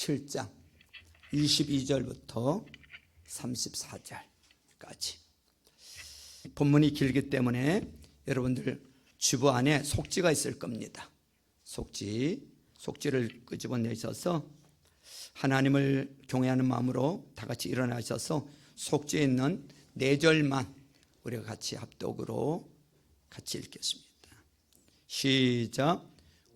7장 22절부터 34절까지. 본문이 길기 때문에 여러분들 주보 안에 속지가 있을 겁니다. 속지를 끄집어내셔서 하나님을 경외하는 마음으로 다 같이 일어나셔서 속지에 있는 4절만 우리가 같이 합독으로 같이 읽겠습니다. 시작.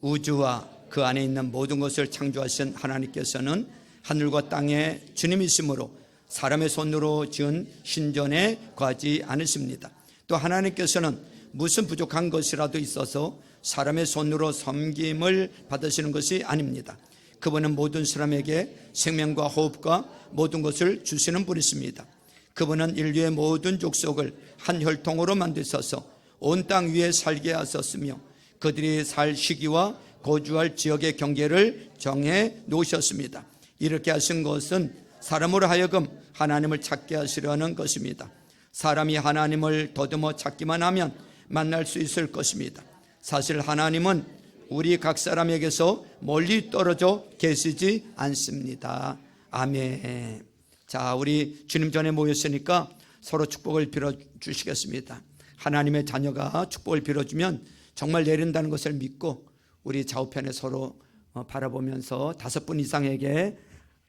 우주와 그 안에 있는 모든 것을 창조하신 하나님께서는 하늘과 땅의 주님이시므로 사람의 손으로 지은 신전에 거하지 않으십니다. 또 하나님께서는 무슨 부족한 것이라도 있어서 사람의 손으로 섬김을 받으시는 것이 아닙니다. 그분은 모든 사람에게 생명과 호흡과 모든 것을 주시는 분이십니다. 그분은 인류의 모든 족속을 한 혈통으로 만드셔서 온 땅 위에 살게 하셨으며 그들이 살 시기와 거주할 지역의 경계를 정해 놓으셨습니다. 이렇게 하신 것은 사람으로 하여금 하나님을 찾게 하시려는 것입니다. 사람이 하나님을 더듬어 찾기만 하면 만날 수 있을 것입니다. 사실 하나님은 우리 각 사람에게서 멀리 떨어져 계시지 않습니다. 아멘. 자, 우리 주님 전에 모였으니까 서로 축복을 빌어주시겠습니다. 하나님의 자녀가 축복을 빌어주면 정말 내린다는 것을 믿고 우리 좌우편에 서로 바라보면서 5분 이상에게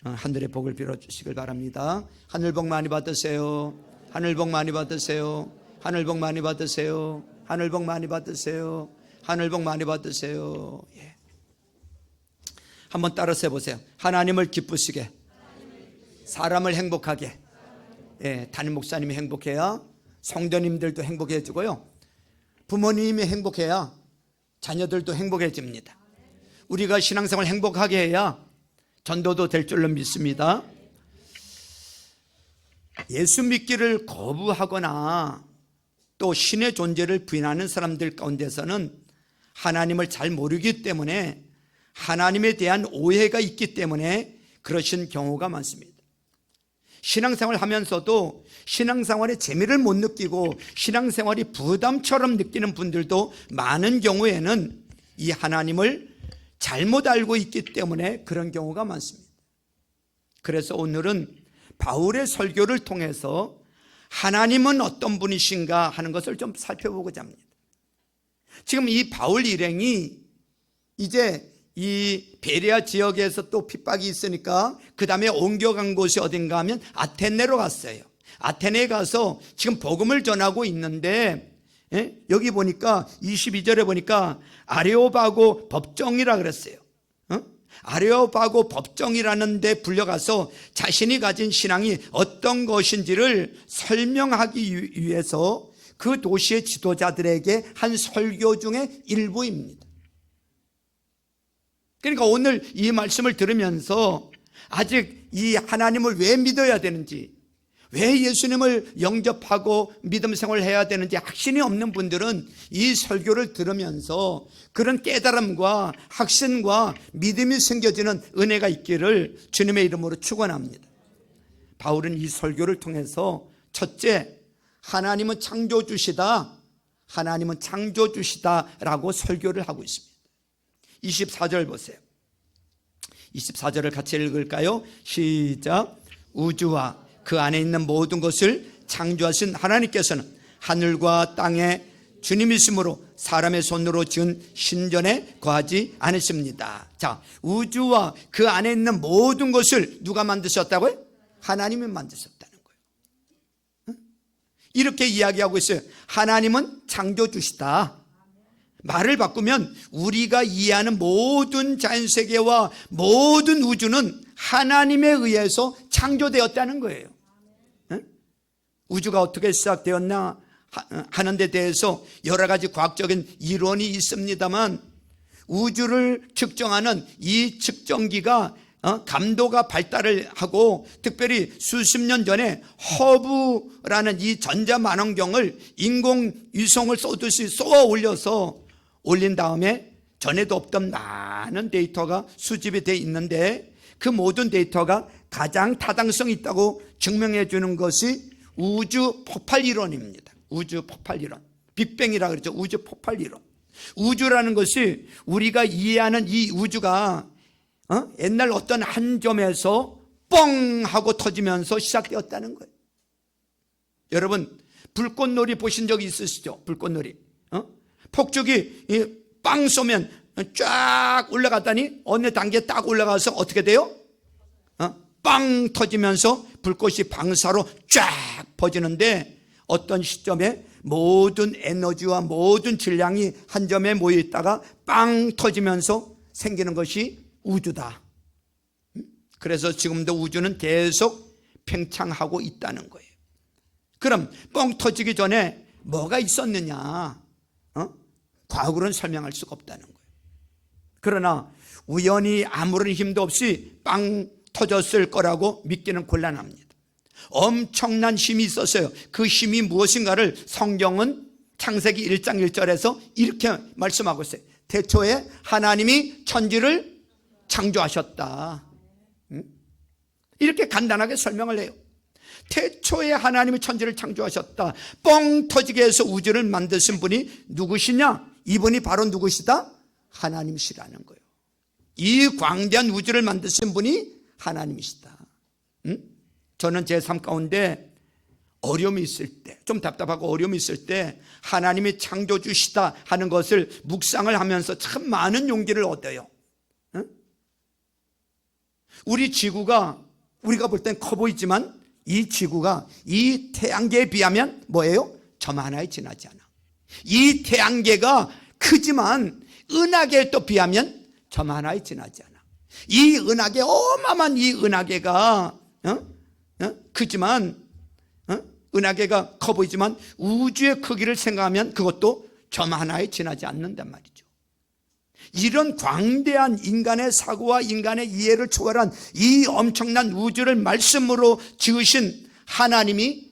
하늘의 복을 빌어주시길 바랍니다. 하늘 복 많이 받으세요. 하늘 복 많이 받으세요. 하늘 복 많이 받으세요. 하늘 복 많이 받으세요. 하늘 복 많이 받으세요. 예. 한번 따라서 해보세요. 하나님을 기쁘시게, 사람을 행복하게. 예, 담임 목사님이 행복해야 성도님들도 행복해지고요, 부모님이 행복해야 자녀들도 행복해집니다. 우리가 신앙생활 행복하게 해야 전도도 될 줄로 믿습니다. 예수 믿기를 거부하거나 또 신의 존재를 부인하는 사람들 가운데서는 하나님을 잘 모르기 때문에, 하나님에 대한 오해가 있기 때문에 그러신 경우가 많습니다. 신앙생활 하면서도 신앙생활의 재미를 못 느끼고 신앙생활이 부담처럼 느끼는 분들도 많은 경우에는 이 하나님을 잘못 알고 있기 때문에 그런 경우가 많습니다. 그래서 오늘은 바울의 설교를 통해서 하나님은 어떤 분이신가 하는 것을 좀 살펴보고자 합니다. 지금 이 바울 일행이 이제 이 베레아 지역에서 또 핍박이 있으니까 그 다음에 옮겨간 곳이 어딘가 하면 아테네로 갔어요. 아테네에 가서 지금 복음을 전하고 있는데, 여기 보니까 22절에 보니까 아레오바고 법정이라 그랬어요. 아레오바고 법정이라는 데 불려가서 자신이 가진 신앙이 어떤 것인지를 설명하기 위해서 그 도시의 지도자들에게 한 설교 중에 일부입니다. 그러니까 오늘 이 말씀을 들으면서 아직 이 하나님을 왜 믿어야 되는지, 왜 예수님을 영접하고 믿음 생활을 해야 되는지 확신이 없는 분들은 이 설교를 들으면서 그런 깨달음과 확신과 믿음이 생겨지는 은혜가 있기를 주님의 이름으로 축원합니다. 바울은 이 설교를 통해서 첫째, 하나님은 창조주시다, 하나님은 창조주시다라고 설교를 하고 있습니다. 24절 보세요. 24절을 같이 읽을까요? 시작. 우주와 그 안에 있는 모든 것을 창조하신 하나님께서는 하늘과 땅의 주님이시므로 사람의 손으로 지은 신전에 거하지 않으십니다. 자, 우주와 그 안에 있는 모든 것을 누가 만드셨다고요? 하나님이 만드셨다는 거예요. 이렇게 이야기하고 있어요. 하나님은 창조주시다. 말을 바꾸면 우리가 이해하는 모든 자연세계와 모든 우주는 하나님에 의해서 창조되었다는 거예요. 우주가 어떻게 시작되었나 하는 데 대해서 여러 가지 과학적인 이론이 있습니다만, 우주를 측정하는 이 측정기가 감도가 발달을 하고, 특별히 수십 년 전에 허브라는 이 전자만원경을 인공위성을 쏘듯이 쏘아 올린 다음에 전에도 없던 많은 데이터가 수집이 되어 있는데, 그 모든 데이터가 가장 타당성이 있다고 증명해 주는 것이 우주 폭발 이론입니다. 우주 폭발 이론, 빅뱅이라 그러죠. 우주 폭발 이론. 우주라는 것이 우리가 이해하는 이 우주가 옛날 어떤 한 점에서 뻥 하고 터지면서 시작되었다는 거예요. 여러분 불꽃놀이 보신 적이 있으시죠? 불꽃놀이. 폭죽이 빵 쏘면 쫙 올라갔더니 어느 단계에 딱 올라가서 어떻게 돼요? 빵 터지면서 불꽃이 방사로 쫙 퍼지는데 어떤 시점에 모든 에너지와 모든 질량이 한 점에 모여 있다가 빵 터지면서 생기는 것이 우주다. 그래서 지금도 우주는 계속 팽창하고 있다는 거예요. 그럼 뻥 터지기 전에 뭐가 있었느냐? 과거로는 설명할 수가 없다는 거예요. 그러나 우연히 아무런 힘도 없이 빵 터졌을 거라고 믿기는 곤란합니다. 엄청난 힘이 있었어요. 그 힘이 무엇인가를 성경은 창세기 1장 1절에서 이렇게 말씀하고 있어요. 태초에 하나님이 천지를 창조하셨다. 이렇게 간단하게 설명을 해요. 태초에 하나님이 천지를 창조하셨다. 뻥 터지게 해서 우주를 만드신 분이 누구시냐? 이분이 바로 누구시다? 하나님이시라는 거예요. 이 광대한 우주를 만드신 분이 하나님이시다. 저는 제 삶 가운데 어려움이 있을 때, 좀 답답하고 어려움이 있을 때 하나님이 창조주시다 하는 것을 묵상을 하면서 참 많은 용기를 얻어요. 우리 지구가 우리가 볼 땐 커 보이지만 이 지구가 이 태양계에 비하면 뭐예요? 점 하나에 지나지 않아. 이 태양계가 크지만 은하계에 또 비하면 점 하나에 지나지 않아. 이 은하계, 어마어마한 이 은하계가 크지만 은하계가 커 보이지만 우주의 크기를 생각하면 그것도 점 하나에 지나지 않는단 말이죠. 이런 광대한 인간의 사고와 인간의 이해를 초월한 이 엄청난 우주를 말씀으로 지으신 하나님이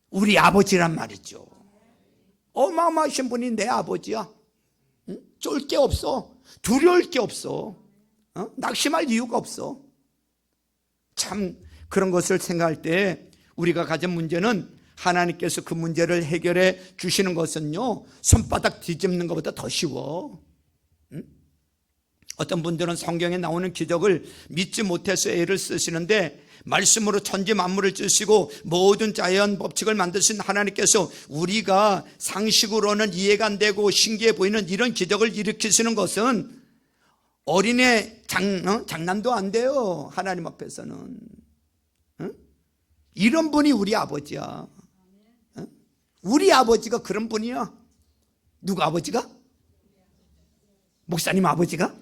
우리 아버지란 말이죠. 어마어마하신 분이 내 아버지야. 쫄 게 없어. 두려울 게 없어. 낙심할 이유가 없어. 참 그런 것을 생각할 때 우리가 가진 문제는 하나님께서 그 문제를 해결해 주시는 것은요, 손바닥 뒤집는 것보다 더 쉬워. 어떤 분들은 성경에 나오는 기적을 믿지 못해서 애를 쓰시는데 말씀으로 천지 만물을 찌시고 모든 자연 법칙을 만드신 하나님께서 우리가 상식으로는 이해가 안 되고 신기해 보이는 이런 기적을 일으키시는 것은 어린애 장난도 안 돼요. 하나님 앞에서는. 이런 분이 우리 아버지야. 우리 아버지가 그런 분이야. 누구 아버지가? 목사님 아버지가?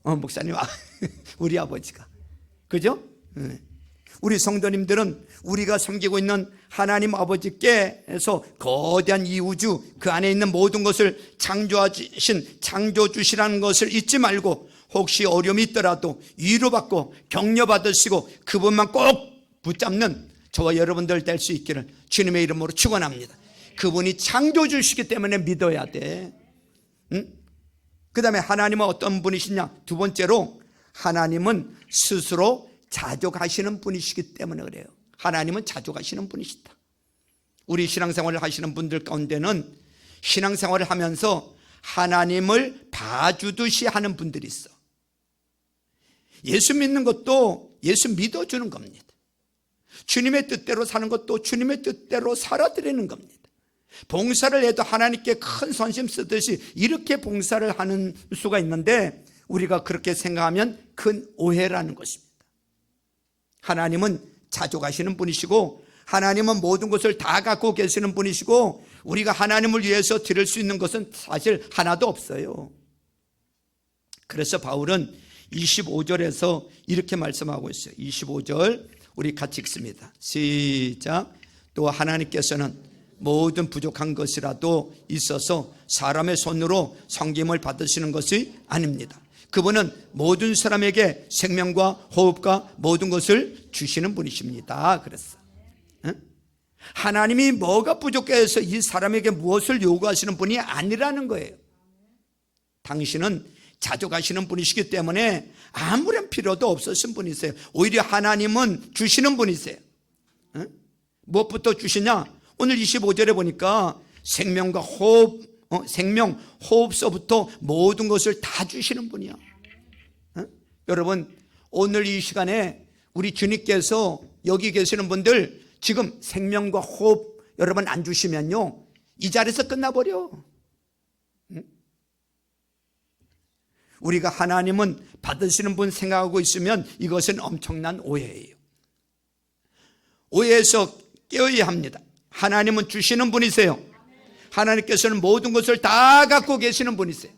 목사님, 우리 아버지가. 그죠? 우리 성도님들은 우리가 섬기고 있는 하나님 아버지께서 거대한 이 우주, 그 안에 있는 모든 것을 창조하신 창조주시라는 것을 잊지 말고 혹시 어려움이 있더라도 위로받고 격려받으시고 그분만 꼭 붙잡는 저와 여러분들 될 수 있기를 주님의 이름으로 축원합니다. 그분이 창조주시기 때문에 믿어야 돼. 그 다음에 하나님은 어떤 분이시냐? 두 번째로 하나님은 스스로 자족하시는 분이시기 때문에 그래요. 하나님은 자족하시는 분이시다. 우리 신앙생활을 하시는 분들 가운데는 신앙생활을 하면서 하나님을 봐주듯이 하는 분들이 있어. 예수 믿는 것도 예수 믿어주는 겁니다. 주님의 뜻대로 사는 것도 주님의 뜻대로 살아드리는 겁니다. 봉사를 해도 하나님께 큰 선심 쓰듯이 이렇게 봉사를 하는 수가 있는데 우리가 그렇게 생각하면 큰 오해라는 것입니다. 하나님은 자족하시는 분이시고 하나님은 모든 것을 다 갖고 계시는 분이시고 우리가 하나님을 위해서 드릴 수 있는 것은 사실 하나도 없어요. 그래서 바울은 25절에서 이렇게 말씀하고 있어요. 25절 우리 같이 읽습니다. 시작. 또 하나님께서는 모든 부족한 것이라도 있어서 사람의 손으로 섬김을 받으시는 것이 아닙니다. 그분은 모든 사람에게 생명과 호흡과 모든 것을 주시는 분이십니다. 그랬어. 하나님이 뭐가 부족해서 이 사람에게 무엇을 요구하시는 분이 아니라는 거예요. 당신은 자족하시는 분이시기 때문에 아무런 필요도 없으신 분이세요. 오히려 하나님은 주시는 분이세요. 무엇부터 주시냐? 오늘 25절에 보니까 생명과 호흡, 생명, 호흡서부터 모든 것을 다 주시는 분이야. 여러분, 오늘 이 시간에 우리 주님께서 여기 계시는 분들 지금 생명과 호흡 여러분 안 주시면요, 이 자리에서 끝나버려. 우리가 하나님은 받으시는 분 생각하고 있으면 이것은 엄청난 오해예요. 오해에서 깨어야 합니다. 하나님은 주시는 분이세요. 하나님께서는 모든 것을 다 갖고 계시는 분이세요.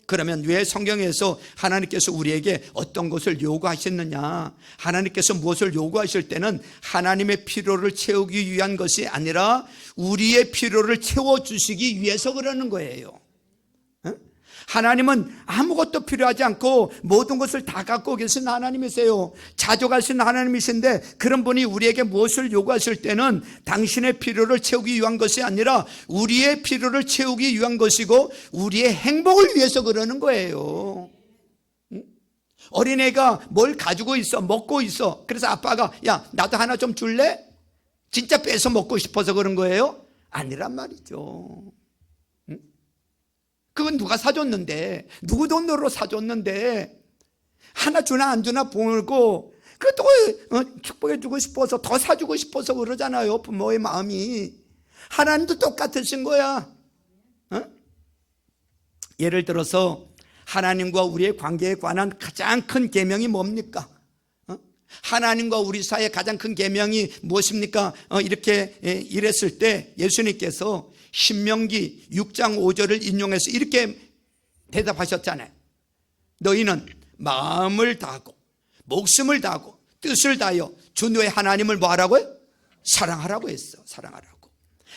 그러면 왜 성경에서 하나님께서 우리에게 어떤 것을 요구하셨느냐? 하나님께서 무엇을 요구하실 때는 하나님의 필요를 채우기 위한 것이 아니라 우리의 필요를 채워주시기 위해서 그러는 거예요. 하나님은 아무것도 필요하지 않고 모든 것을 다 갖고 계신 하나님이세요. 자족하신 하나님이신데 그런 분이 우리에게 무엇을 요구하실 때는 당신의 필요를 채우기 위한 것이 아니라 우리의 필요를 채우기 위한 것이고 우리의 행복을 위해서 그러는 거예요. 어린애가 뭘 가지고 있어, 먹고 있어. 그래서 아빠가 야, 나도 하나 좀 줄래? 진짜 뺏어 먹고 싶어서 그런 거예요? 아니란 말이죠. 그건 누가 사줬는데, 누구 돈으로 사줬는데, 하나 주나 안 주나 모르고 그것도 축복해 주고 싶어서 더 사주고 싶어서 그러잖아요. 부모의 마음이. 하나님도 똑같으신 거야. 예를 들어서 하나님과 우리의 관계에 관한 가장 큰 계명이 뭡니까? 하나님과 우리 사이의 가장 큰 계명이 무엇입니까? 이렇게 이랬을 때 예수님께서 신명기 6장 5절을 인용해서 이렇게 대답하셨잖아요. 너희는 마음을 다하고 목숨을 다하고 뜻을 다하여 주 너의 하나님을 뭐 하라고요? 사랑하라고 했어. 사랑하라고.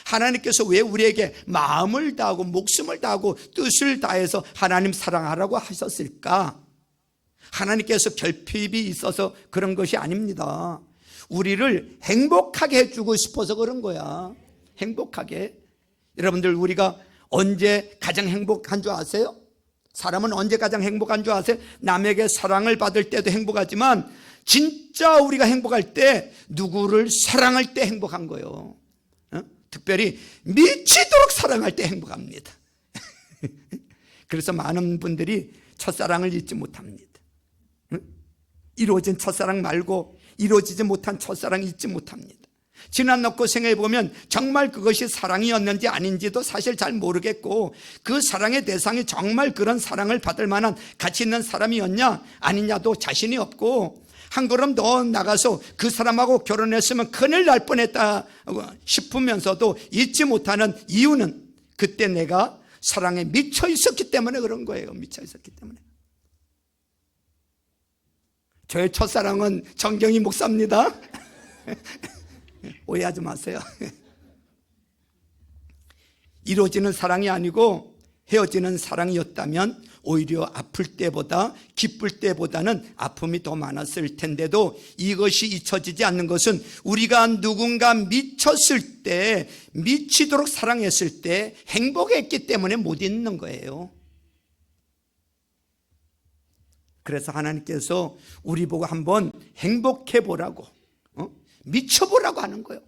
하나님께서 왜 우리에게 마음을 다하고 목숨을 다하고 뜻을 다해서 하나님 사랑하라고 하셨을까? 하나님께서 결핍이 있어서 그런 것이 아닙니다. 우리를 행복하게 해주고 싶어서 그런 거야. 행복하게. 여러분들, 우리가 언제 가장 행복한 줄 아세요? 사람은 언제 가장 행복한 줄 아세요? 남에게 사랑을 받을 때도 행복하지만 진짜 우리가 행복할 때 누구를 사랑할 때 행복한 거예요. 특별히 미치도록 사랑할 때 행복합니다. 그래서 많은 분들이 첫사랑을 잊지 못합니다. 이루어진 첫사랑 말고 이루어지지 못한 첫사랑 잊지 못합니다. 지나놓고 생각해보면 정말 그것이 사랑이었는지 아닌지도 사실 잘 모르겠고 그 사랑의 대상이 정말 그런 사랑을 받을 만한 가치 있는 사람이었냐 아니냐도 자신이 없고 한 걸음 더 나가서 그 사람하고 결혼했으면 큰일 날 뻔했다 싶으면서도 잊지 못하는 이유는 그때 내가 사랑에 미쳐 있었기 때문에 그런 거예요. 미쳐 있었기 때문에. 저의 첫사랑은 정경희 목사입니다. 오해하지 마세요. 이루어지는 사랑이 아니고 헤어지는 사랑이었다면 오히려 아플 때보다 기쁠 때보다는 아픔이 더 많았을 텐데도 이것이 잊혀지지 않는 것은 우리가 누군가 미쳤을 때, 미치도록 사랑했을 때 행복했기 때문에 못 잊는 거예요. 그래서 하나님께서 우리 보고 한번 행복해 보라고, 미쳐보라고 하는 거예요.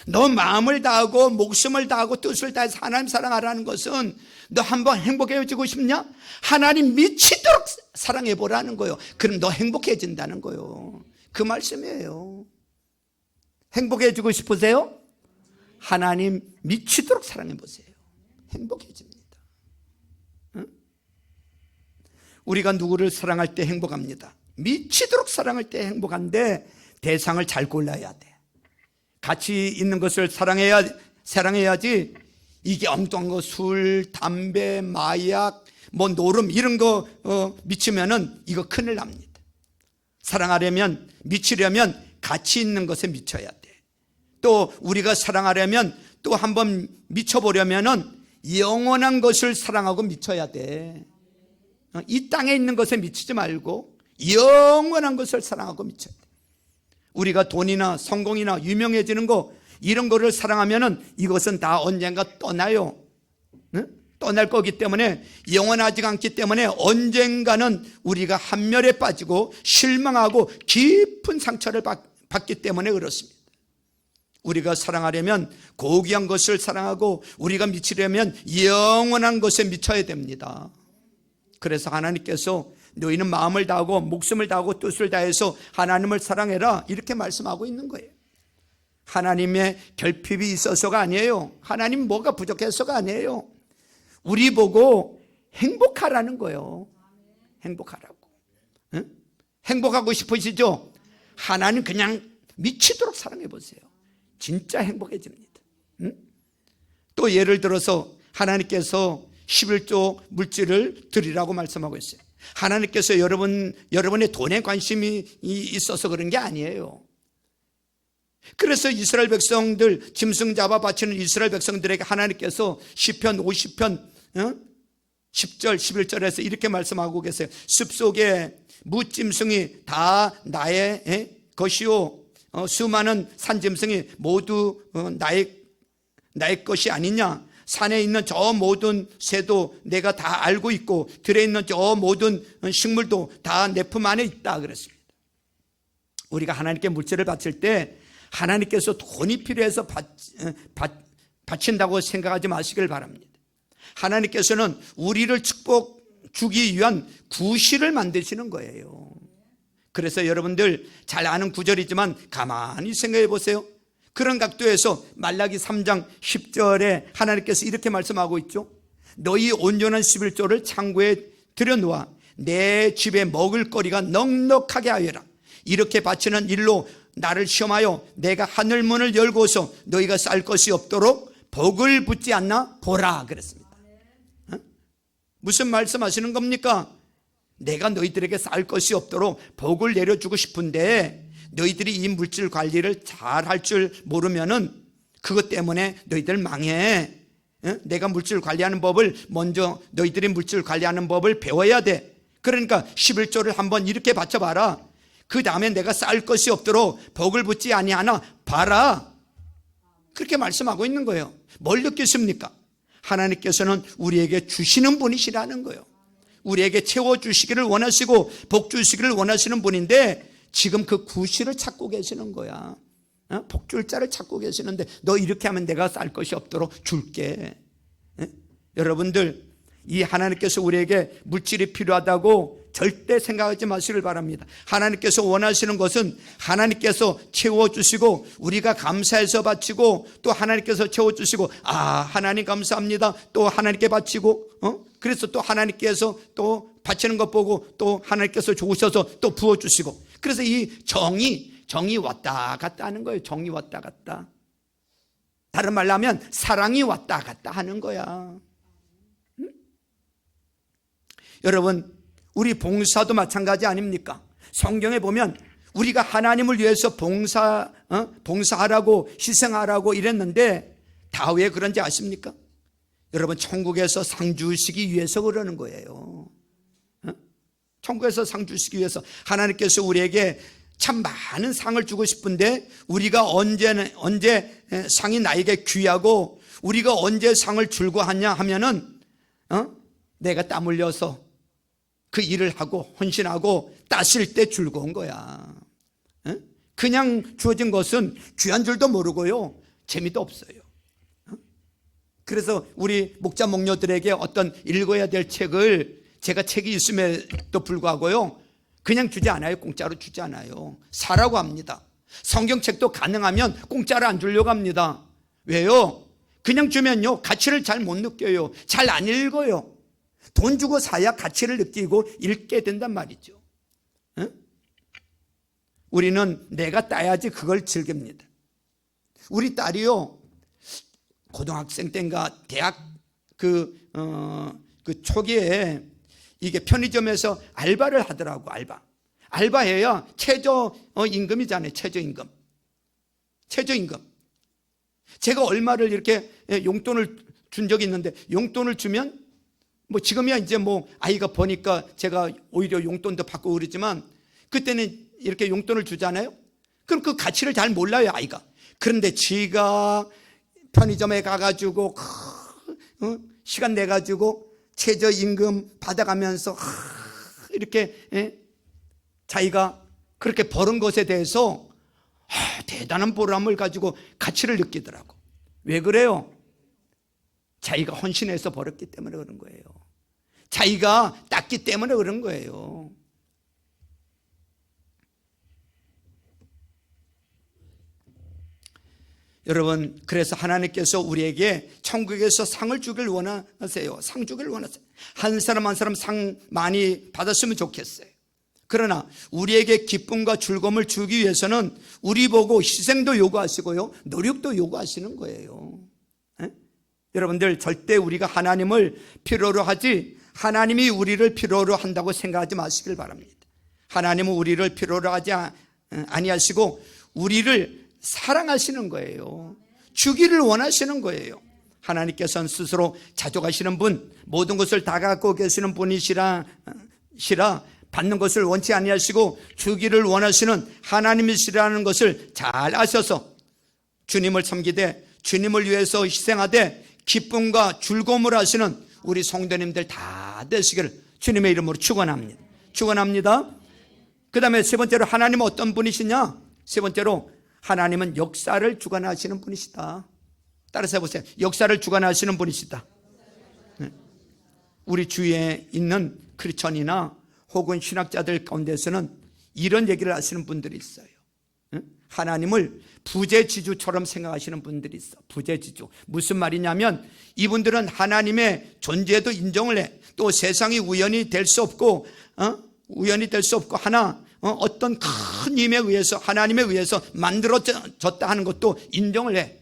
너 마음을 다하고 목숨을 다하고 뜻을 다해서 하나님 사랑하라는 것은 너 한번 행복해지고 싶냐? 하나님 미치도록 사랑해보라는 거예요. 그럼 너 행복해진다는 거예요. 그 말씀이에요. 행복해지고 싶으세요? 하나님 미치도록 사랑해보세요. 행복해집니다. 우리가 누구를 사랑할 때 행복합니다. 미치도록 사랑할 때 행복한데 대상을 잘 골라야 돼. 가치 있는 것을 사랑해야지 이게 엉뚱한 거 술, 담배, 마약, 뭐 노름 이런 거 미치면은 이거 큰일 납니다. 사랑하려면, 미치려면 가치 있는 것에 미쳐야 돼. 또 우리가 사랑하려면 또 한번 미쳐보려면은 영원한 것을 사랑하고 미쳐야 돼. 이 땅에 있는 것에 미치지 말고 영원한 것을 사랑하고 미쳐야 돼. 우리가 돈이나 성공이나 유명해지는 거 이런 거를 사랑하면은 이것은 다 언젠가 떠나요. 떠날 거기 때문에 영원하지 않기 때문에 언젠가는 우리가 한멸에 빠지고 실망하고 깊은 상처를 받기 때문에 그렇습니다. 우리가 사랑하려면 고귀한 것을 사랑하고 우리가 미치려면 영원한 것에 미쳐야 됩니다. 그래서 하나님께서 너희는 마음을 다하고 목숨을 다하고 뜻을 다해서 하나님을 사랑해라, 이렇게 말씀하고 있는 거예요. 하나님의 결핍이 있어서가 아니에요. 하나님 뭐가 부족해서가 아니에요. 우리 보고 행복하라는 거예요. 행복하라고. 응? 행복하고 싶으시죠? 하나님 그냥 미치도록 사랑해 보세요. 진짜 행복해집니다. 응? 또 예를 들어서 하나님께서 11조 물질을 드리라고 말씀하고 있어요. 하나님께서 여러분의 돈에 관심이 있어서 그런 게 아니에요. 그래서 이스라엘 백성들, 짐승 잡아 바치는 이스라엘 백성들에게 하나님께서 시편 50편 10절 11절에서 이렇게 말씀하고 계세요. 숲속에 무짐승이 다 나의 것이요 수많은 산짐승이 모두 나의 것이 아니냐. 산에 있는 저 모든 새도 내가 다 알고 있고 들에 있는 저 모든 식물도 다 내 품 안에 있다 그랬습니다. 우리가 하나님께 물질을 바칠 때 하나님께서 돈이 필요해서 바친다고 생각하지 마시길 바랍니다. 하나님께서는 우리를 축복 주기 위한 구실을 만드시는 거예요. 그래서 여러분들 잘 아는 구절이지만 가만히 생각해 보세요. 그런 각도에서 말라기 3장 10절에 하나님께서 이렇게 말씀하고 있죠. 너희 온전한 11조를 창고에 들여놓아 내 집에 먹을 거리가 넉넉하게 하여라. 이렇게 바치는 일로 나를 시험하여 내가 하늘문을 열고서 너희가 쌀 것이 없도록 복을 붓지 않나 보라 그랬습니다. 무슨 말씀하시는 겁니까? 내가 너희들에게 쌀 것이 없도록 복을 내려주고 싶은데 너희들이 이 물질 관리를 잘 할 줄 모르면은 그것 때문에 너희들 망해. 내가 물질 관리하는 법을 먼저 너희들이 물질 관리하는 법을 배워야 돼. 그러니까 11조를 한번 이렇게 바쳐봐라. 그 다음에 내가 쌀 것이 없도록 복을 붓지 아니하나 봐라. 그렇게 말씀하고 있는 거예요. 뭘 느꼈습니까? 하나님께서는 우리에게 주시는 분이시라는 거예요. 우리에게 채워주시기를 원하시고 복 주시기를 원하시는 분인데 지금 그 구실을 찾고 계시는 거야. 복줄 자를 찾고 계시는데 너 이렇게 하면 내가 쌀 것이 없도록 줄게. 여러분들 이 하나님께서 우리에게 물질이 필요하다고 절대 생각하지 마시길 바랍니다. 하나님께서 원하시는 것은 하나님께서 채워주시고 우리가 감사해서 바치고 또 하나님께서 채워주시고 하나님 감사합니다 또 하나님께 바치고 그래서 또 하나님께서 또 바치는 것 보고 또 하나님께서 좋으셔서 또 부어주시고 그래서 이 정이 왔다 갔다 하는 거예요. 정이 왔다 갔다. 다른 말로 하면 사랑이 왔다 갔다 하는 거야. 여러분 우리 봉사도 마찬가지 아닙니까? 성경에 보면 우리가 하나님을 위해서 봉사하라고 희생하라고 이랬는데 다 왜 그런지 아십니까? 여러분 천국에서 상 주시기 위해서 그러는 거예요. 천국에서 상 주시기 위해서 하나님께서 우리에게 참 많은 상을 주고 싶은데 우리가 언제 상이 나에게 귀하고 우리가 언제 상을 줄고 하냐 하면은 내가 땀 흘려서 그 일을 하고 헌신하고 따실 때 즐거운 거야. 그냥 주어진 것은 귀한 줄도 모르고요 재미도 없어요. 그래서 우리 목자 목녀들에게 어떤 읽어야 될 책을 제가 책이 있음에도 불구하고요 그냥 주지 않아요. 공짜로 주지 않아요. 사라고 합니다. 성경책도 가능하면 공짜로 안 주려고 합니다. 왜요? 그냥 주면요 가치를 잘 못 느껴요. 잘 안 읽어요. 돈 주고 사야 가치를 느끼고 읽게 된단 말이죠. 우리는 내가 따야지 그걸 즐깁니다. 우리 딸이요 고등학생 때인가 대학 그 초기에 이게 편의점에서 알바를 하더라고. 알바해야 최저임금이잖아요. 최저임금. 제가 얼마를 이렇게 용돈을 준 적이 있는데 용돈을 주면 뭐 지금이야 이제 뭐 아이가 버니까 제가 오히려 용돈도 받고 그러지만 그때는 이렇게 용돈을 주잖아요. 그럼 그 가치를 잘 몰라요 아이가. 그런데 지가 편의점에 가가지고 시간 내가지고 최저임금 받아가면서 이렇게 자기가 그렇게 버는 것에 대해서 대단한 보람을 가지고 가치를 느끼더라고. 왜 그래요? 자기가 헌신해서 벌었기 때문에 그런 거예요. 자기가 땄기 때문에 그런 거예요. 여러분, 그래서 하나님께서 우리에게 천국에서 상을 주길 원하세요. 상 주길 원하세요. 한 사람 한 사람 상 많이 받았으면 좋겠어요. 그러나 우리에게 기쁨과 즐거움을 주기 위해서는 우리 보고 희생도 요구하시고요, 노력도 요구하시는 거예요. 여러분들, 절대 우리가 하나님을 필요로 하지 하나님이 우리를 필요로 한다고 생각하지 마시길 바랍니다. 하나님은 우리를 필요로 하지 아니하시고 우리를 사랑하시는 거예요. 주기를 원하시는 거예요. 하나님께서는 스스로 자족하시는 분, 모든 것을 다 갖고 계시는 분이시라 받는 것을 원치 아니하시고 주기를 원하시는 하나님이시라는 것을 잘 아셔서 주님을 섬기되 주님을 위해서 희생하되 기쁨과 즐거움을 하시는 우리 성도님들 다 되시기를 주님의 이름으로 축원합니다. 축원합니다. 그 다음에 세 번째로, 하나님은 어떤 분이시냐? 세 번째로, 하나님은 역사를 주관하시는 분이시다. 따라서 해보세요. 역사를 주관하시는 분이시다. 우리 주위에 있는 크리스천이나 혹은 신학자들 가운데서는 이런 얘기를 하시는 분들이 있어요. 하나님을 부재지주처럼 생각하시는 분들이 있어. 부재지주. 무슨 말이냐면 이분들은 하나님의 존재도 인정을 해. 또 세상이 우연히 될 수 없고 하나 어떤 큰 힘에 의해서, 하나님에 의해서 만들어졌다 하는 것도 인정을 해.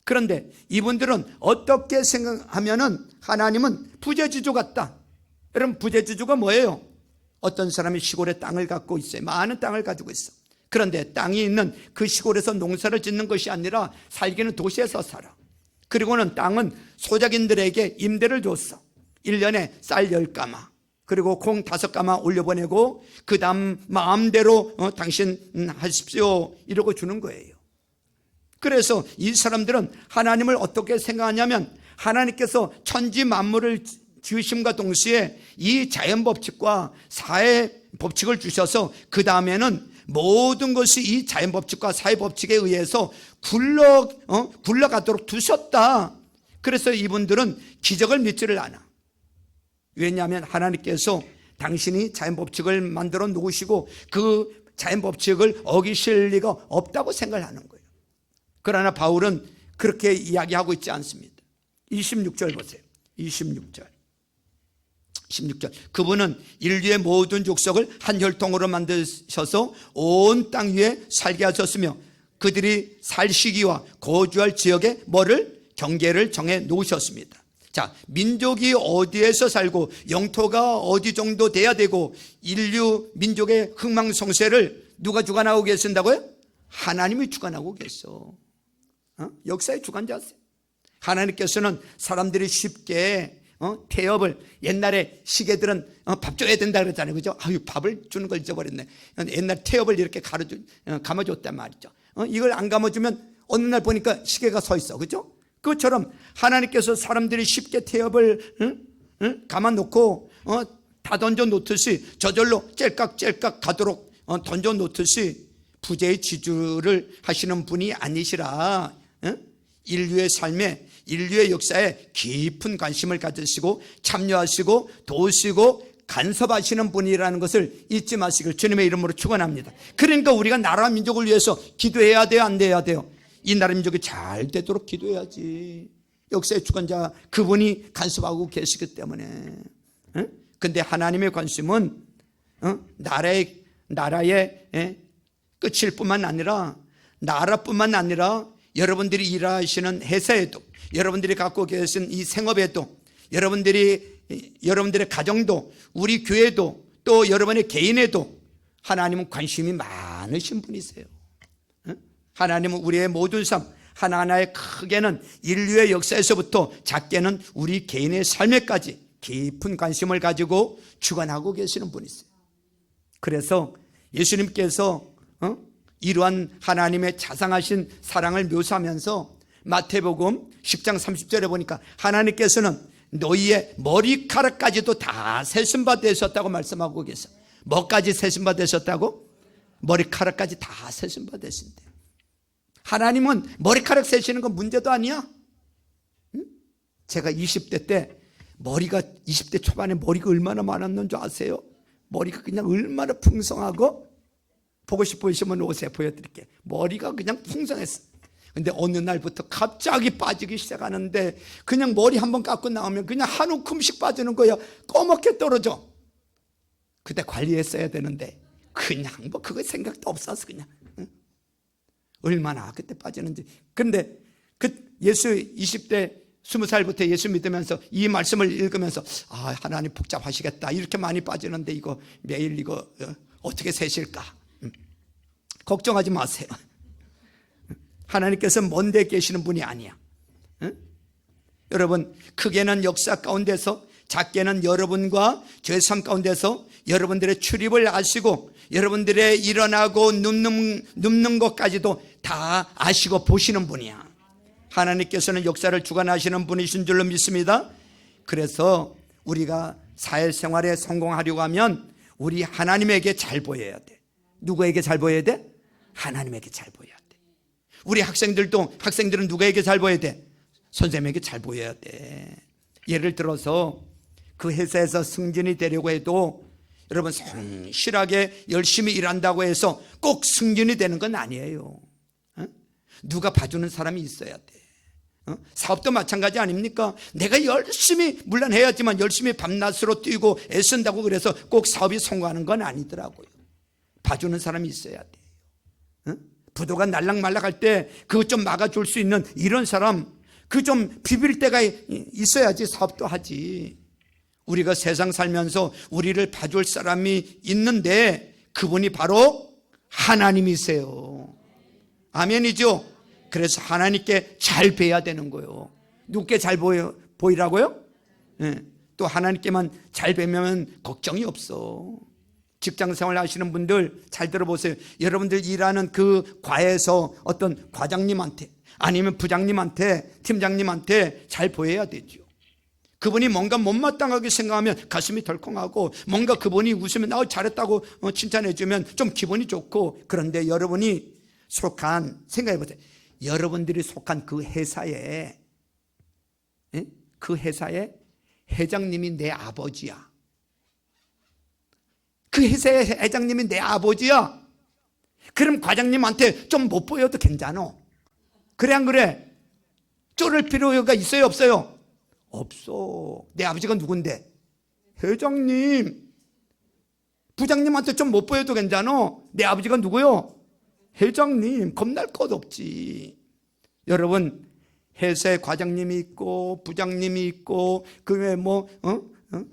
그런데 이분들은 어떻게 생각하면은 하나님은 부재지주 같다. 여러분, 부재지주가 뭐예요? 어떤 사람이 시골에 땅을 갖고 있어요. 많은 땅을 가지고 있어. 그런데 땅이 있는 그 시골에서 농사를 짓는 것이 아니라 살기는 도시에서 살아. 그리고는 땅은 소작인들에게 임대를 줬어. 1년에 쌀 10가마, 그리고 콩 5가마 올려보내고 그 다음 마음대로 당신 하십시오 이러고 주는 거예요. 그래서 이 사람들은 하나님을 어떻게 생각하냐면, 하나님께서 천지 만물을 지으심과 동시에 이 자연 법칙과 사회 법칙을 주셔서 그 다음에는 모든 것이 이 자연 법칙과 사회 법칙에 의해서 굴러가도록 두셨다. 그래서 이분들은 기적을 믿지를 않아. 왜냐하면 하나님께서 당신이 자연 법칙을 만들어 놓으시고 그 자연 법칙을 어기실 리가 없다고 생각을 하는 거예요. 그러나 바울은 그렇게 이야기하고 있지 않습니다. 26절 보세요. 26절. 그분은 인류의 모든 족속을 한 혈통으로 만드셔서 온 땅 위에 살게 하셨으며 그들이 살 시기와 거주할 지역에 경계를 정해 놓으셨습니다. 자, 민족이 어디에서 살고 영토가 어디 정도 돼야 되고 인류 민족의 흥망성쇠를 누가 주관하고 계신다고요? 하나님이 주관하고 계셔. 역사의 주관자세요. 하나님께서는 사람들이 쉽게 태엽을, 옛날에 시계들은 밥 줘야 된다 그랬잖아요. 그죠? 밥을 주는 걸 잊어버렸네. 옛날 태엽을 이렇게 감아줬단 말이죠. 이걸 안 감아주면 어느 날 보니까 시계가 서 있어. 그죠? 그것처럼 하나님께서 사람들이 쉽게 태엽을 감아놓고 다 던져놓듯이 저절로 짤깍짤깍 가도록 던져놓듯이 부재의 지주를 하시는 분이 아니시라. 인류의 삶에, 인류의 역사에 깊은 관심을 가지시고 참여하시고 도우시고 간섭하시는 분이라는 것을 잊지 마시길 주님의 이름으로 축원합니다. 그러니까 우리가 나라 민족을 위해서 기도해야 돼요, 안 돼야 돼요? 이 나라 민족이 잘 되도록 기도해야지. 역사의 주관자 그분이 간섭하고 계시기 때문에. 근데 하나님의 관심은 나라의 끝일 뿐만 아니라, 나라뿐만 아니라 여러분들이 일하시는 회사에도, 여러분들이 갖고 계신 이 생업에도, 여러분들의 가정도, 우리 교회도, 또 여러분의 개인에도 하나님은 관심이 많으신 분이세요. 하나님은 우리의 모든 삶, 하나하나의 크게는 인류의 역사에서부터 작게는 우리 개인의 삶에까지 깊은 관심을 가지고 주관하고 계시는 분이세요. 그래서 예수님께서 이러한 하나님의 자상하신 사랑을 묘사하면서 마태복음 10장 30절에 보니까 하나님께서는 너희의 머리카락까지도 다 세신 바 되셨다고 말씀하고 계세요. 뭐까지 세신 바 되셨다고? 머리카락까지 다 세신 바 되신대. 하나님은 머리카락 세시는 건 문제도 아니야. 제가 20대 때 머리가 20대 초반에 머리가 얼마나 많았는 줄 아세요? 머리가 그냥 얼마나 풍성하고, 보고 싶으시면 오세요. 보여드릴게요. 머리가 그냥 풍성했어. 근데 어느 날부터 갑자기 빠지기 시작하는데 그냥 머리 한번 깎고 나오면 그냥 한 움큼씩 빠지는 거예요. 꺼멓게 떨어져. 그때 관리했어야 되는데 그냥 뭐 그거 생각도 없어서 그냥 얼마나 그때 빠지는지. 그런데 그 예수 20대 20살부터 예수 믿으면서 이 말씀을 읽으면서 하나님 복잡하시겠다, 이렇게 많이 빠지는데 이거 매일 이거 어떻게 세실까? 걱정하지 마세요. 하나님께서 먼 데 계시는 분이 아니야. 여러분, 크게는 역사 가운데서, 작게는 여러분과 죄 삶 가운데서 여러분들의 출입을 아시고 여러분들의 일어나고 눕는 것까지도 다 아시고 보시는 분이야. 하나님께서는 역사를 주관하시는 분이신 줄로 믿습니다. 그래서 우리가 사회생활에 성공하려고 하면 우리 하나님에게 잘 보여야 돼. 누구에게 잘 보여야 돼? 하나님에게 잘 보여야 돼. 우리 학생들은 누구에게 잘 보여야 돼? 선생님에게 잘 보여야 돼. 예를 들어서 그 회사에서 승진이 되려고 해도 여러분, 성실하게 열심히 일한다고 해서 꼭 승진이 되는 건 아니에요. 누가 봐주는 사람이 있어야 돼. 사업도 마찬가지 아닙니까? 내가 열심히, 물론 해야지만 열심히 밤낮으로 뛰고 애쓴다고 그래서 꼭 사업이 성공하는 건 아니더라고요. 봐주는 사람이 있어야 돼요. 부도가 날락말락할 때 그것 좀 막아줄 수 있는 이런 사람, 그 좀 비빌 때가 있어야지 사업도 하지. 우리가 세상 살면서 우리를 봐줄 사람이 있는데 그분이 바로 하나님이세요. 아멘이죠? 그래서 하나님께 잘 뵈야 되는 거예요. 누구께 잘 보이라고요? 또 하나님께만 잘 뵈면 걱정이 없어. 직장생활 하시는 분들 잘 들어보세요. 여러분들 일하는 그 과에서 어떤 과장님한테 아니면 부장님한테, 팀장님한테 잘 보여야 되죠. 그분이 뭔가 못마땅하게 생각하면 가슴이 덜컹하고, 뭔가 그분이 웃으면 잘했다고 칭찬해 주면 좀 기분이 좋고. 그런데 여러분이 속한, 생각해 보세요. 여러분들이 속한 그 회사에, 그 회사의 회장님이 내 아버지야. 그 회사의 회장님이 내 아버지야. 그럼 과장님한테 좀 못 보여도 괜찮아. 그래 안 그래? 쫄을 필요가 있어요 없어요? 없어. 내 아버지가 누군데? 회장님. 부장님한테 좀 못 보여도 괜찮아. 내 아버지가 누구요? 회장님. 겁날 것 없지. 여러분, 회사에 과장님이 있고 부장님이 있고 그 외에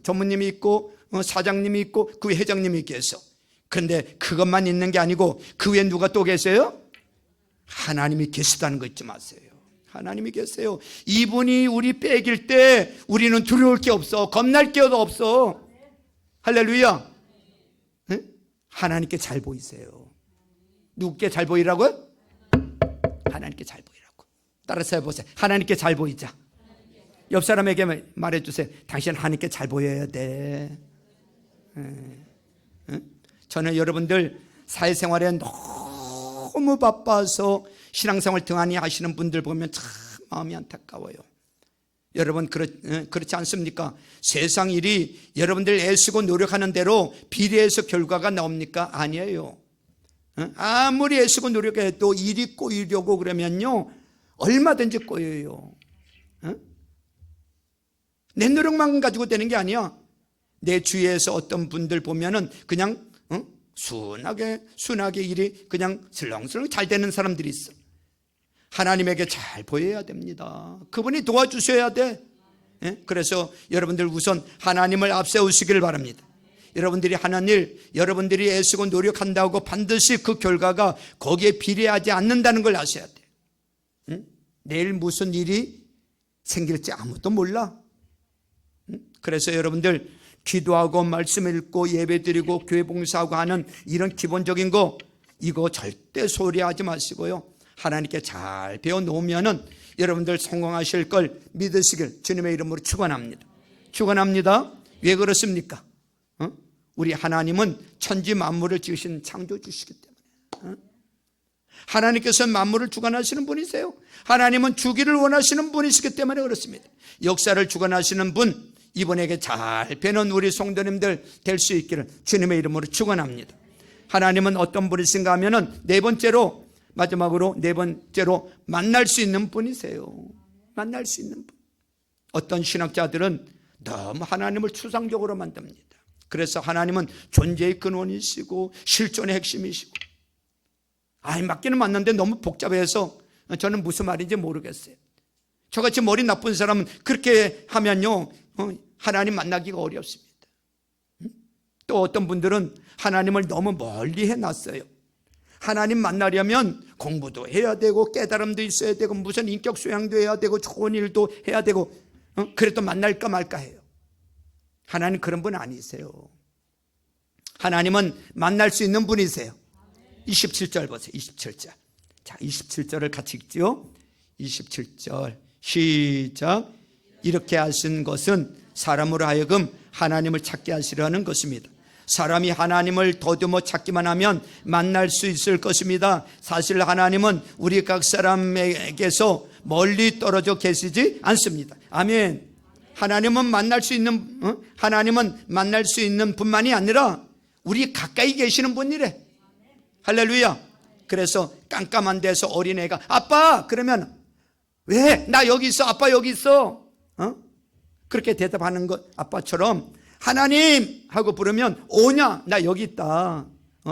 전무님이 있고 사장님이 있고 그 외에 회장님이 있겠어. 그런데 그것만 있는 게 아니고 그 외에 누가 또 계세요? 하나님이 계시다는 거 잊지 마세요. 하나님이 계세요. 이분이 우리 빼길 때 우리는 두려울 게 없어. 겁날 게 없어. 할렐루야. 네? 하나님께 잘 보이세요. 누구께 잘 보이라고요? 하나님께 잘 보이라고. 따라서 해보세요. 하나님께 잘 보이자. 옆 사람에게 말해주세요. 당신 하나님께 잘 보여야 돼. 저는 여러분들 사회생활에 너무 바빠서 신앙생활 등한히 하시는 분들 보면 참 마음이 안타까워요. 여러분 그렇지 않습니까? 세상 일이 여러분들 애쓰고 노력하는 대로 비례해서 결과가 나옵니까? 아니에요. 아무리 애쓰고 노력해도 일이 꼬이려고 그러면요 얼마든지 꼬여요. 내 노력만 가지고 되는 게 아니야. 내 주위에서 어떤 분들 보면은 그냥 순하게 일이 그냥 슬렁슬렁 잘 되는 사람들이 있어. 하나님에게 잘 보여야 됩니다. 그분이 도와주셔야 돼. 그래서 여러분들 우선 하나님을 앞세우시기를 바랍니다. 여러분들이 하는 일, 여러분들이 애쓰고 노력한다고 반드시 그 결과가 거기에 비례하지 않는다는 걸 아셔야 돼. 내일 무슨 일이 생길지 아무도 몰라. 그래서 여러분들 기도하고 말씀 읽고 예배드리고 교회 봉사하고 하는 이런 기본적인 거 이거 절대 소리하지 마시고요. 하나님께 잘 배워놓으면은 여러분들 성공하실 걸 믿으시길 주님의 이름으로 축원합니다. 축원합니다. 왜 그렇습니까? 우리 하나님은 천지 만물을 지으신 창조주시기 때문에. 하나님께서는 만물을 주관하시는 분이세요. 하나님은 주기를 원하시는 분이시기 때문에 그렇습니다. 역사를 주관하시는 분, 이분에게 잘 배는 우리 성도님들 될 수 있기를 주님의 이름으로 축원합니다. 하나님은 어떤 분이신가 하면은 마지막으로 네 번째로 만날 수 있는 분이세요. 만날 수 있는 분. 어떤 신학자들은 너무 하나님을 추상적으로 만듭니다. 그래서 하나님은 존재의 근원이시고 실존의 핵심이시고, 맞기는 맞는데 너무 복잡해서 저는 무슨 말인지 모르겠어요. 저같이 머리 나쁜 사람은 그렇게 하면요 하나님 만나기가 어렵습니다. 또 어떤 분들은 하나님을 너무 멀리 해놨어요. 하나님 만나려면 공부도 해야 되고 깨달음도 있어야 되고 무슨 인격 수양도 해야 되고 좋은 일도 해야 되고 그래도 만날까 말까 해요. 하나님 그런 분 아니세요. 하나님은 만날 수 있는 분이세요. 27절 보세요. 27절. 자, 27절을 같이 읽죠. 27절 시작. 이렇게 하신 것은 사람으로 하여금 하나님을 찾게 하시려는 것입니다. 사람이 하나님을 더듬어 찾기만 하면 만날 수 있을 것입니다. 사실 하나님은 우리 각 사람에게서 멀리 떨어져 계시지 않습니다. 아멘. 하나님은 만날 수 있는 분만이 아니라 우리 가까이 계시는 분이래. 할렐루야. 그래서 깜깜한 데서 어린애가 아빠 그러면 왜? 나 여기 있어. 아빠 여기 있어. 그렇게 대답하는 것 아빠처럼 하나님 하고 부르면 오냐? 나 여기 있다.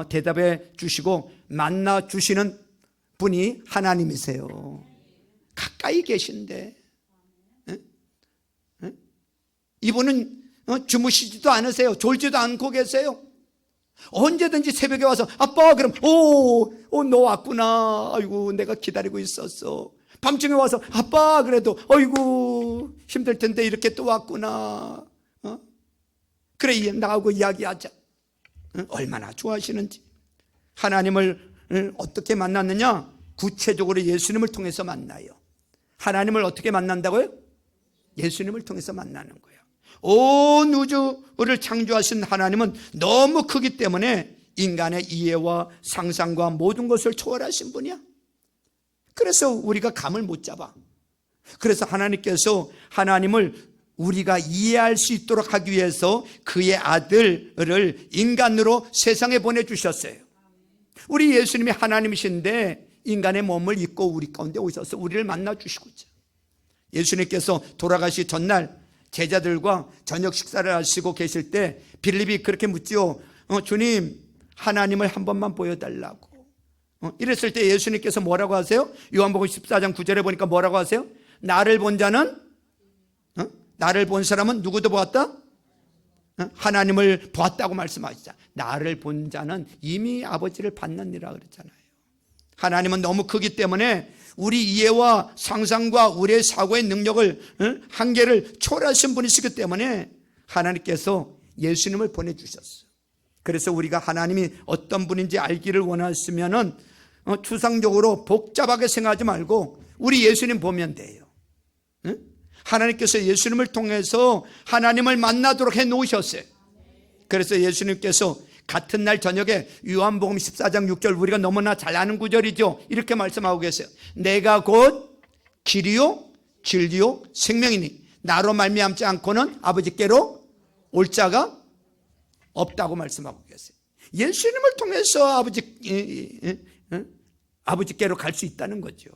대답해 주시고 만나 주시는 분이 하나님이세요. 가까이 계신데 이분은 주무시지도 않으세요. 졸지도 않고 계세요. 언제든지 새벽에 와서 아빠 그럼 너 왔구나. 아이고 내가 기다리고 있었어. 밤중에 와서 아빠 그래도 아이고 힘들 텐데 이렇게 또 왔구나. 그래 나하고 이야기하자. 얼마나 좋아하시는지. 하나님을 어떻게 만났느냐? 구체적으로 예수님을 통해서 만나요. 하나님을 어떻게 만난다고요? 예수님을 통해서 만나는 거예요. 온 우주를 창조하신 하나님은 너무 크기 때문에 인간의 이해와 상상과 모든 것을 초월하신 분이야. 그래서 우리가 감을 못 잡아. 그래서 하나님께서 하나님을 우리가 이해할 수 있도록 하기 위해서 그의 아들을 인간으로 세상에 보내주셨어요. 우리 예수님이 하나님이신데 인간의 몸을 입고 우리 가운데 오셔서 우리를 만나주시고자. 예수님께서 돌아가시 전날 제자들과 저녁 식사를 하시고 계실 때 빌립이 그렇게 묻지요. 주님 하나님을 한 번만 보여달라고. 이랬을 때 예수님께서 뭐라고 하세요? 요한복음 14장 9절에 보니까 뭐라고 하세요? 나를 본 사람은 누구도 보았다? 하나님을 보았다고 말씀하시자. 나를 본 자는 이미 아버지를 봤느니라 그랬잖아요. 하나님은 너무 크기 때문에 우리 이해와 상상과 우리의 사고의 능력을 한계를 초월하신 분이시기 때문에 하나님께서 예수님을 보내주셨어요. 그래서 우리가 하나님이 어떤 분인지 알기를 원하시면은 추상적으로 복잡하게 생각하지 말고 우리 예수님 보면 돼요. 하나님께서 예수님을 통해서 하나님을 만나도록 해놓으셨어요. 그래서 예수님께서 같은 날 저녁에 요한복음 14장 6절 우리가 너무나 잘 아는 구절이죠. 이렇게 말씀하고 계세요. 내가 곧 길이요 진리요 생명이니 나로 말미암지 않고는 아버지께로 올 자가 없다고 말씀하고 계세요. 예수님을 통해서 아버지께로 갈 수 있다는 거죠.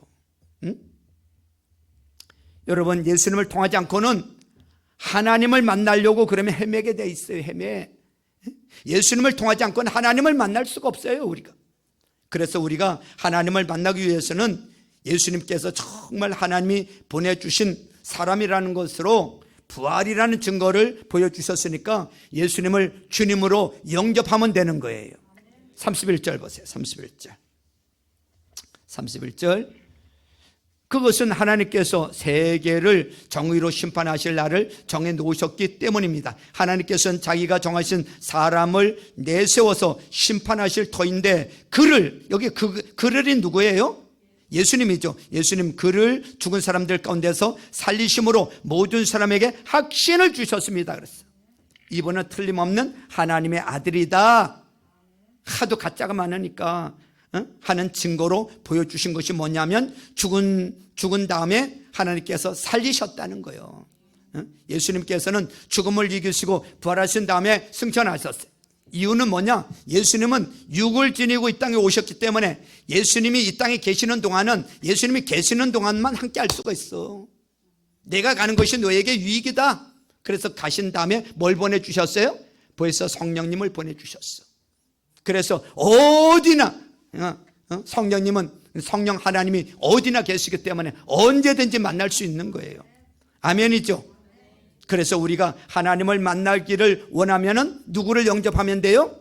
여러분 예수님을 통하지 않고는 하나님을 만나려고 그러면 헤매게 돼 있어요. 예수님을 통하지 않고는 하나님을 만날 수가 없어요. 우리가. 그래서 우리가 하나님을 만나기 위해서는 예수님께서 정말 하나님이 보내주신 사람이라는 것으로 부활이라는 증거를 보여주셨으니까 예수님을 주님으로 영접하면 되는 거예요. 31절 보세요. 31절 그것은 하나님께서 세계를 정의로 심판하실 날을 정해 놓으셨기 때문입니다. 하나님께서는 자기가 정하신 사람을 내세워서 심판하실 터인데 여기 그를이 누구예요? 예수님이죠. 예수님 그를 죽은 사람들 가운데서 살리심으로 모든 사람에게 확신을 주셨습니다. 그랬어요. 이분은 틀림없는 하나님의 아들이다. 하도 가짜가 많으니까 하는 증거로 보여주신 것이 뭐냐면 죽은 다음에 하나님께서 살리셨다는 거예요. 예수님께서는 죽음을 이기시고 부활하신 다음에 승천하셨어요. 이유는 뭐냐? 예수님은 육을 지니고 이 땅에 오셨기 때문에 예수님이 이 땅에 계시는 동안은 예수님이 계시는 동안만 함께 할 수가 있어. 내가 가는 것이 너에게 유익이다. 그래서 가신 다음에 뭘 보내주셨어요? 벌써 성령님을 보내주셨어. 그래서 어디나 성령 하나님이 어디나 계시기 때문에 언제든지 만날 수 있는 거예요. 아멘이죠? 그래서 우리가 하나님을 만나기를 원하면은 누구를 영접하면 돼요?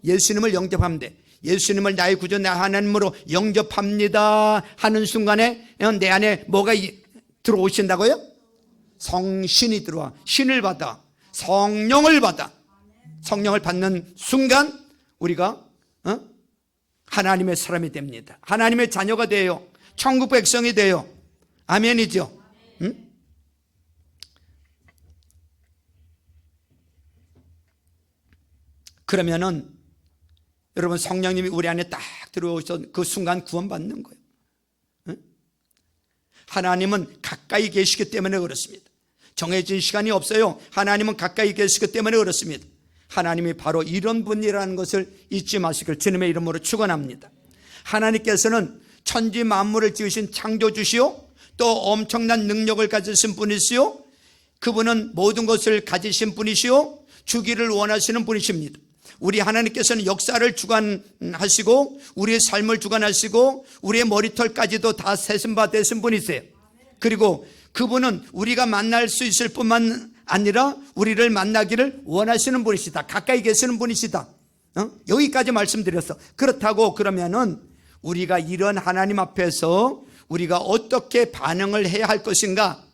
예수님을 영접하면 돼. 예수님을 나의 구주 나 하나님으로 영접합니다 하는 순간에 내 안에 뭐가 들어오신다고요? 성신이 들어와. 신을 받아. 성령을 받아. 성령을 받는 순간 우리가 하나님의 사람이 됩니다. 하나님의 자녀가 돼요. 천국 백성이 돼요. 아멘이죠? 응? 그러면은 여러분 성령님이 우리 안에 딱 들어오셔서 그 순간 구원받는 거예요. 응? 하나님은 가까이 계시기 때문에 그렇습니다. 정해진 시간이 없어요. 하나님은 가까이 계시기 때문에 그렇습니다. 하나님이 바로 이런 분이라는 것을 잊지 마시길 주님의 이름으로 축원합니다. 하나님께서는 천지 만물을 지으신 창조주시오, 또 엄청난 능력을 가지신 분이시오, 그분은 모든 것을 가지신 분이시오, 주기를 원하시는 분이십니다. 우리 하나님께서는 역사를 주관하시고 우리의 삶을 주관하시고 우리의 머리털까지도 다 세신 바 되신 분이세요. 그리고 그분은 우리가 만날 수 있을 뿐만 아니라 우리를 만나기를 원하시는 분이시다. 가까이 계시는 분이시다. 여기까지 말씀드렸어. 그렇다고 그러면은 우리가 이런 하나님 앞에서 우리가 어떻게 반응을 해야 할 것인가?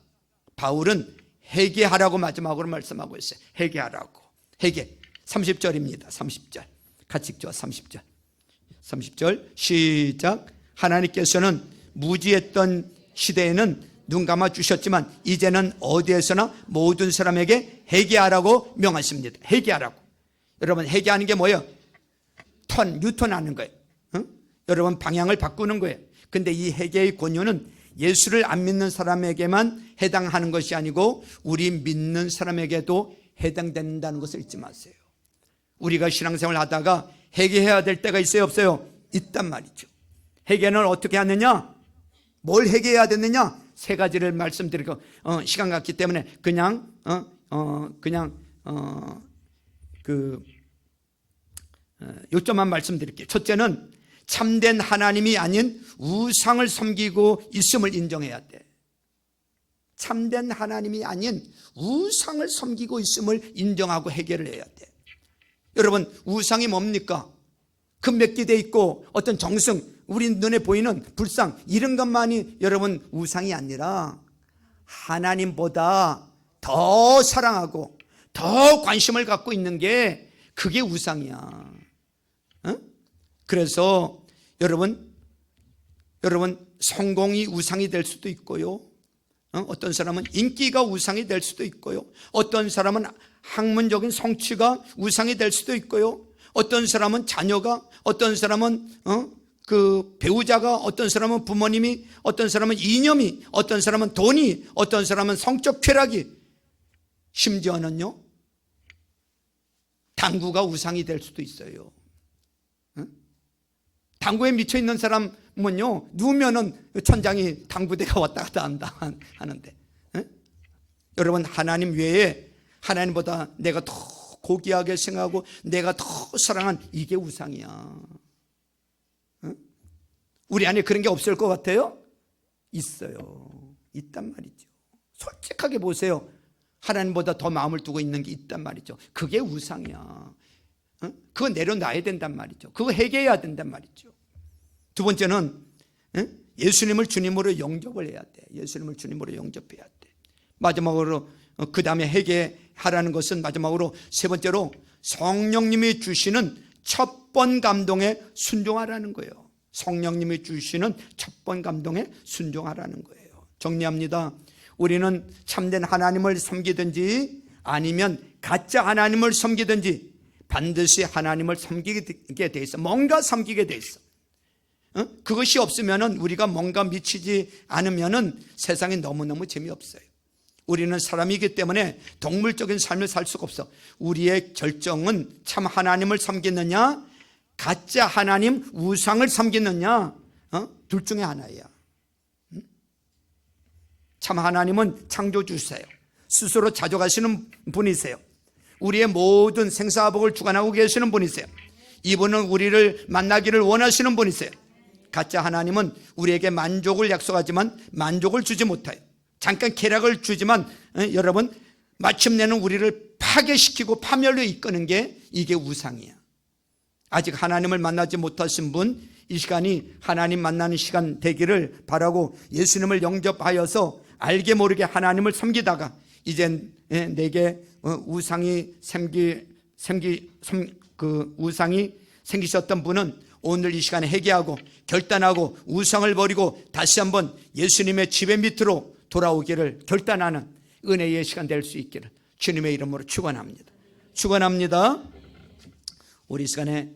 바울은 회개하라고 마지막으로 말씀하고 있어요. 회개하라고. 회개. 30절입니다. 30절. 같이 읽죠. 30절. 30절 시작. 하나님께서는 무지했던 시대에는 눈 감아 주셨지만 이제는 어디에서나 모든 사람에게 회개하라고 명하십니다. 회개하라고. 여러분 회개하는 게 뭐예요? 뉴턴하는 거예요. 여러분 방향을 바꾸는 거예요. 근데 이 회개의 권유는 예수를 안 믿는 사람에게만 해당하는 것이 아니고 우리 믿는 사람에게도 해당된다는 것을 잊지 마세요. 우리가 신앙생활 하다가 회개해야 될 때가 있어요, 없어요? 있단 말이죠. 회개는 어떻게 하느냐? 뭘 회개해야 되느냐? 세 가지를 말씀드리고 시간 같기 때문에 요점만 말씀드릴게요. 첫째는 참된 하나님이 아닌 우상을 섬기고 있음을 인정해야 돼. 참된 하나님이 아닌 우상을 섬기고 있음을 인정하고 해결을 해야 돼. 여러분 우상이 뭡니까? 금 몇 개 돼 있고 어떤 정승, 우리 눈에 보이는 불상, 이런 것만이 여러분 우상이 아니라 하나님보다 더 사랑하고 더 관심을 갖고 있는 게 그게 우상이야. 그래서 여러분 성공이 우상이 될 수도 있고요, 어떤 사람은 인기가 우상이 될 수도 있고요, 어떤 사람은 학문적인 성취가 우상이 될 수도 있고요, 어떤 사람은 자녀가, 어떤 사람은 그 배우자가, 어떤 사람은 부모님이, 어떤 사람은 이념이, 어떤 사람은 돈이, 어떤 사람은 성적 쾌락이, 심지어는요 당구가 우상이 될 수도 있어요. 당구에 미쳐 있는 사람은요 누우면은 천장이 당구대가 왔다 갔다 한다 하는데, 여러분 하나님 외에 하나님보다 내가 더 고귀하게 생각하고 내가 더 사랑한 이게 우상이야. 우리 안에 그런 게 없을 것 같아요? 있어요. 있단 말이죠. 솔직하게 보세요. 하나님보다 더 마음을 두고 있는 게 있단 말이죠. 그게 우상이야. 그거 내려놔야 된단 말이죠. 그거 회개해야 된단 말이죠. 두 번째는 예수님을 주님으로 영접을 해야 돼. 예수님을 주님으로 영접해야 돼. 마지막으로 그 다음에 회개하라는 것은 마지막으로 세 번째로 성령님이 주시는 첫 번 감동에 순종하라는 거예요. 성령님이 주시는 첫 번 감동에 순종하라는 거예요. 정리합니다. 우리는 참된 하나님을 섬기든지 아니면 가짜 하나님을 섬기든지 반드시 하나님을 섬기게 돼 있어. 뭔가 섬기게 돼 있어. 그것이 없으면 우리가 뭔가 미치지 않으면 세상이 너무너무 재미없어요. 우리는 사람이기 때문에 동물적인 삶을 살 수가 없어. 우리의 결정은 참 하나님을 섬기느냐, 가짜 하나님 우상을 섬기느냐, 둘 중에 하나예요. 참 하나님은 창조주세요. 스스로 자족하시는 분이세요. 우리의 모든 생사복을 주관하고 계시는 분이세요. 이분은 우리를 만나기를 원하시는 분이세요. 가짜 하나님은 우리에게 만족을 약속하지만 만족을 주지 못해요. 잠깐 쾌락을 주지만 여러분, 마침내는 우리를 파괴시키고 파멸로 이끄는 게 이게 우상이에요. 아직 하나님을 만나지 못하신 분, 이 시간이 하나님 만나는 시간 되기를 바라고 예수님을 영접하여서 알게 모르게 하나님을 섬기다가 이제 내게 우상이 생기셨던 분은 오늘 이 시간에 회개하고 결단하고 우상을 버리고 다시 한번 예수님의 지배 밑으로 돌아오기를 결단하는 은혜의 시간 될 수 있기를 주님의 이름으로 축원합니다. 축원합니다. 우리 이 시간에